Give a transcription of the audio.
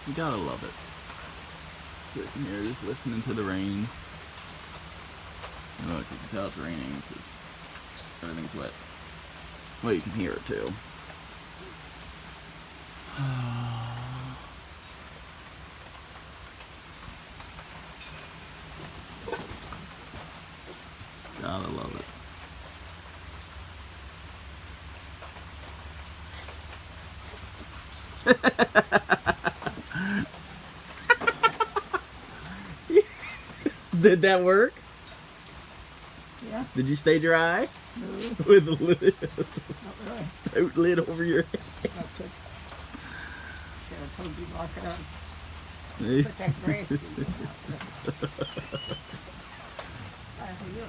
You gotta love it. Sitting here just listening to the rain. Look, you can tell it's raining because everything's wet. Well, you can hear it too. Gotta love it. Did that work? Yeah. Did you stay dry? No, With the lid, not really. tote lid over your head. That's it. Should have told you to lock it up. Hey. Put that grass seed out there. You're